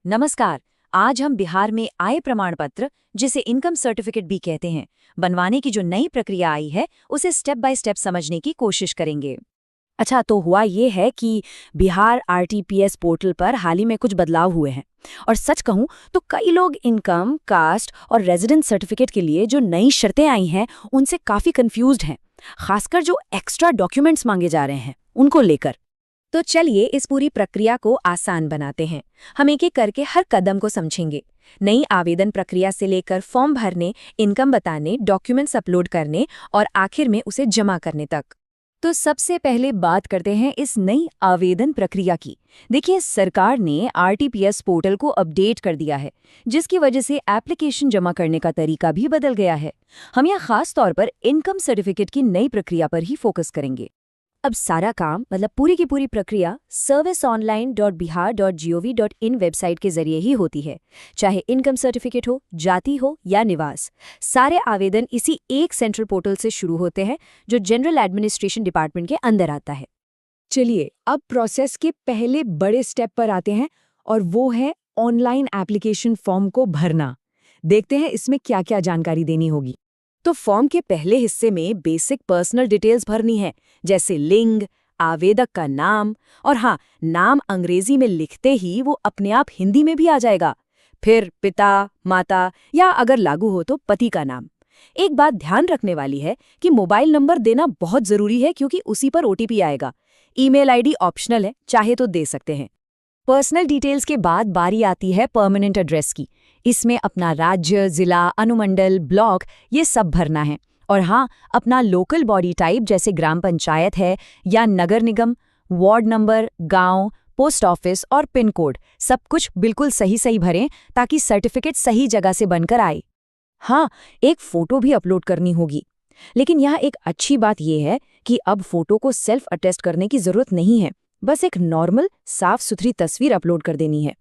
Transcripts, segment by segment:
नमस्कार। आज हम बिहार में आय प्रमाण पत्र, जिसे इनकम सर्टिफिकेट भी कहते हैं, बनवाने की जो नई प्रक्रिया आई है उसे स्टेप बाय स्टेप समझने की कोशिश करेंगे। अच्छा, तो हुआ ये है कि बिहार आरटीपीएस पोर्टल पर हाल ही में कुछ बदलाव हुए हैं। और सच कहूं तो कई लोग इनकम, कास्ट और रेजिडेंस सर्टिफिकेट के लिए जो नई शर्तें आई हैं उनसे काफी कंफ्यूज्ड हैं, खासकर जो एक्स्ट्रा डॉक्यूमेंट्स मांगे जा रहे हैं उनको लेकर। तो चलिए इस पूरी प्रक्रिया को आसान बनाते हैं। हम एक एक करके हर कदम को समझेंगे। नई आवेदन प्रक्रिया से लेकर फॉर्म भरने, इनकम बताने, डॉक्यूमेंट्स अपलोड करने और आखिर में उसे जमा करने तक। तो सबसे पहले बात करते हैं इस नई आवेदन प्रक्रिया की। देखिए, सरकार ने आरटीपीएस पोर्टल को अपडेट कर दिया है, जिसकी वजह से एप्लीकेशन जमा करने का तरीका भी बदल गया है। हम यहाँ खास तौर पर इनकम सर्टिफिकेट की नई प्रक्रिया पर ही फोकस करेंगे। अब सारा काम, मतलब पूरी की पूरी प्रक्रिया serviceonline.bihar.gov.in वेबसाइट के जरिए ही होती है। चाहे इनकम सर्टिफिकेट हो, जाति हो या निवास, सारे आवेदन इसी एक सेंट्रल पोर्टल से शुरू होते हैं, जो जनरल एडमिनिस्ट्रेशन डिपार्टमेंट के अंदर आता है। चलिए अब प्रोसेस के पहले बड़े स्टेप पर आते हैं, और वो है ऑनलाइन एप्लीकेशन फॉर्म को भरना। देखते हैं इसमें क्या क्या जानकारी देनी होगी। तो फॉर्म के पहले हिस्से में बेसिक पर्सनल डिटेल्स भरनी है, जैसे लिंग, आवेदक का नाम, और हाँ, नाम अंग्रेजी में लिखते ही वो अपने आप हिंदी में भी आ जाएगा। फिर पिता, माता या अगर लागू हो तो पति का नाम। एक बात ध्यान रखने वाली है कि मोबाइल नंबर देना बहुत जरूरी है, क्योंकि उसी पर ओटीपी आएगा। ईमेल आईडी ऑप्शनल है, चाहे तो दे सकते हैं। पर्सनल डिटेल्स के बाद बारी आती है परमानेंट एड्रेस की। इसमें अपना राज्य, जिला, अनुमंडल, ब्लॉक, ये सब भरना है। और हाँ, अपना लोकल बॉडी टाइप, जैसे ग्राम पंचायत है या नगर निगम, वार्ड नंबर, गांव, पोस्ट ऑफिस और पिन कोड, सब कुछ बिल्कुल सही सही भरें, ताकि सर्टिफिकेट सही जगह से बनकर आए। हाँ, एक फोटो भी अपलोड करनी होगी। लेकिन यहाँ एक अच्छी बात यह है कि अब फोटो को सेल्फ अटेस्ट करने की जरूरत नहीं है, बस एक नॉर्मल साफ सुथरी तस्वीर अपलोड कर देनी है।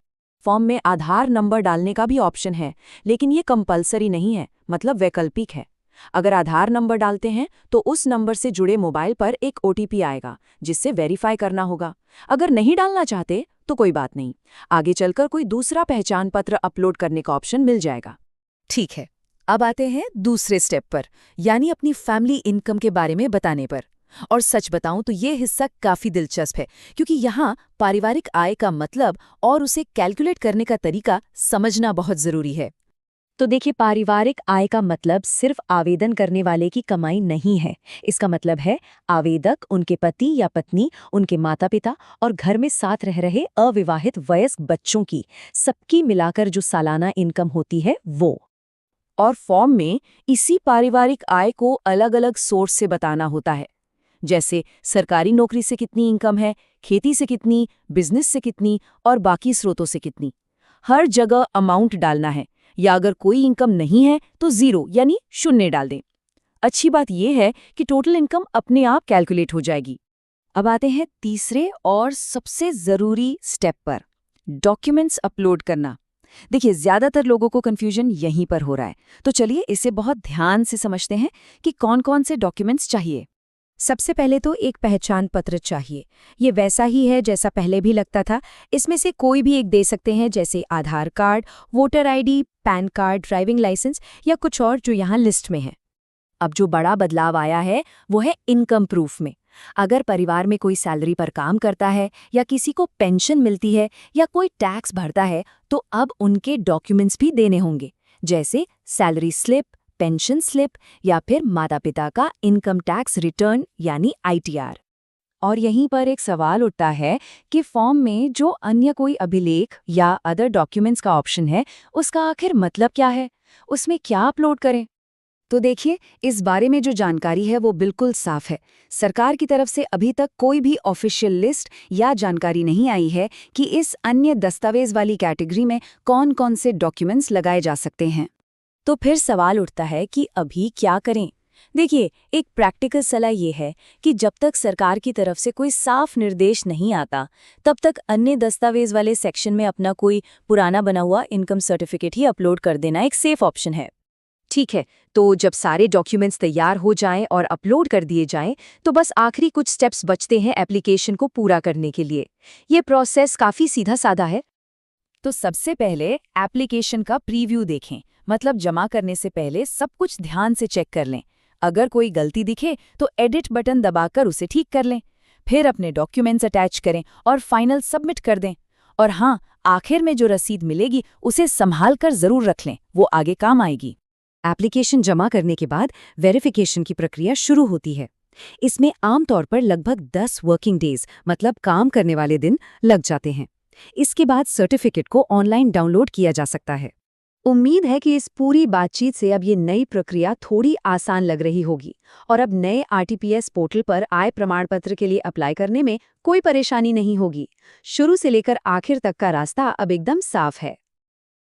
फॉर्म में आधार नंबर डालने का भी ऑप्शन है, लेकिन ये कंपलसरी नहीं है, मतलब वैकल्पिक है। अगर आधार नंबर डालते हैं तो उस नंबर से जुड़े मोबाइल पर एक ओटीपी आएगा, जिससे वेरीफाई करना होगा। अगर नहीं डालना चाहते तो कोई बात नहीं, आगे चलकर कोई दूसरा पहचान पत्र अपलोड करने का ऑप्शन मिल जाएगा। ठीक है, अब आते हैं दूसरे स्टेप पर, यानी अपनी फैमिली इनकम के बारे में बताने पर। और सच बताऊं तो ये हिस्सा काफी दिलचस्प है, क्योंकि यहाँ पारिवारिक आय का मतलब और उसे कैलकुलेट करने का तरीका समझना बहुत जरूरी है। तो देखिए, पारिवारिक आय का मतलब सिर्फ आवेदन करने वाले की कमाई नहीं है। इसका मतलब है आवेदक, उनके पति या पत्नी, उनके माता पिता और घर में साथ रह रहे अविवाहित वयस्क बच्चों की, सबकी मिलाकर जो सालाना इनकम होती है वो। और फॉर्म में इसी पारिवारिक आय को अलग अलग सोर्स से बताना होता है, जैसे सरकारी नौकरी से कितनी इनकम है, खेती से कितनी, बिजनेस से कितनी और बाकी स्रोतों से कितनी। हर जगह अमाउंट डालना है, या अगर कोई इनकम नहीं है तो 0 यानी 0 डाल दें। अच्छी बात यह है कि टोटल इनकम अपने आप कैलकुलेट हो जाएगी। अब आते हैं तीसरे और सबसे जरूरी स्टेप पर, डॉक्यूमेंट्स अपलोड करना। देखिए, ज्यादातर लोगों को कंफ्यूजन यहीं पर हो रहा है, तो चलिए इसे बहुत ध्यान से समझते हैं कि कौन कौन से डॉक्यूमेंट्स चाहिए। सबसे पहले तो एक पहचान पत्र चाहिए। ये वैसा ही है जैसा पहले भी लगता था। इसमें से कोई भी एक दे सकते हैं, जैसे Aadhaar card, voter ID, pan card, driving licence या कुछ और जो यहाँ लिस्ट में है। अब जो बड़ा बदलाव आया है वो है इनकम प्रूफ में। अगर परिवार में कोई सैलरी पर काम करता है या किसी को पेंशन मिलती है या कोई टैक्स भरता है, तो अब उनके डॉक्यूमेंट्स भी देने होंगे, जैसे सैलरी स्लिप, पेंशन स्लिप या फिर माता पिता का इनकम टैक्स रिटर्न यानी आईटीआर। और यहीं पर एक सवाल उठता है कि फॉर्म में जो अन्य कोई अभिलेख या अदर डॉक्यूमेंट्स का ऑप्शन है, उसका आखिर मतलब क्या है, उसमें क्या अपलोड करें। तो देखिए, इस बारे में जो जानकारी है वो बिल्कुल साफ है। सरकार की तरफ से अभी तक कोई भी ऑफिशियल लिस्ट या जानकारी नहीं आई है कि इस अन्य दस्तावेज वाली कैटेगरी में कौन कौन से डॉक्यूमेंट्स लगाए जा सकते हैं। तो फिर सवाल उठता है कि अभी क्या करें। देखिए, एक प्रैक्टिकल सलाह ये है कि जब तक सरकार की तरफ से कोई साफ निर्देश नहीं आता, तब तक अन्य दस्तावेज वाले सेक्शन में अपना कोई पुराना बना हुआ इनकम सर्टिफिकेट ही अपलोड कर देना एक सेफ ऑप्शन है। ठीक है, तो जब सारे डॉक्यूमेंट्स तैयार हो जाएं और अपलोड कर दिए जाएं, तो बस आखिरी कुछ स्टेप्स बचते हैं एप्लीकेशन को पूरा करने के लिए। ये प्रोसेस काफ़ी सीधा साधा है। तो सबसे पहले एप्लीकेशन का प्रीव्यू देखें, मतलब जमा करने से पहले सब कुछ ध्यान से चेक कर लें। अगर कोई गलती दिखे तो एडिट बटन दबाकर उसे ठीक कर लें। फिर अपने डॉक्यूमेंट्स अटैच करें और फाइनल सबमिट कर दें। और हाँ, आखिर में जो रसीद मिलेगी उसे संभाल कर जरूर रख लें, वो आगे काम आएगी। एप्लीकेशन जमा करने के बाद वेरिफिकेशन की प्रक्रिया शुरू होती है। इसमें आमतौर पर लगभग 10 वर्किंग डेज मतलब काम करने वाले दिन लग जाते हैं। इसके बाद सर्टिफिकेट को ऑनलाइन डाउनलोड किया जा सकता है। उम्मीद है कि इस पूरी बातचीत से अब ये नई प्रक्रिया थोड़ी आसान लग रही होगी और अब नए आरटीपीएस पोर्टल पर आय प्रमाण पत्र के लिए अप्लाई करने में कोई परेशानी नहीं होगी। शुरू से लेकर आखिर तक का रास्ता अब एकदम साफ है।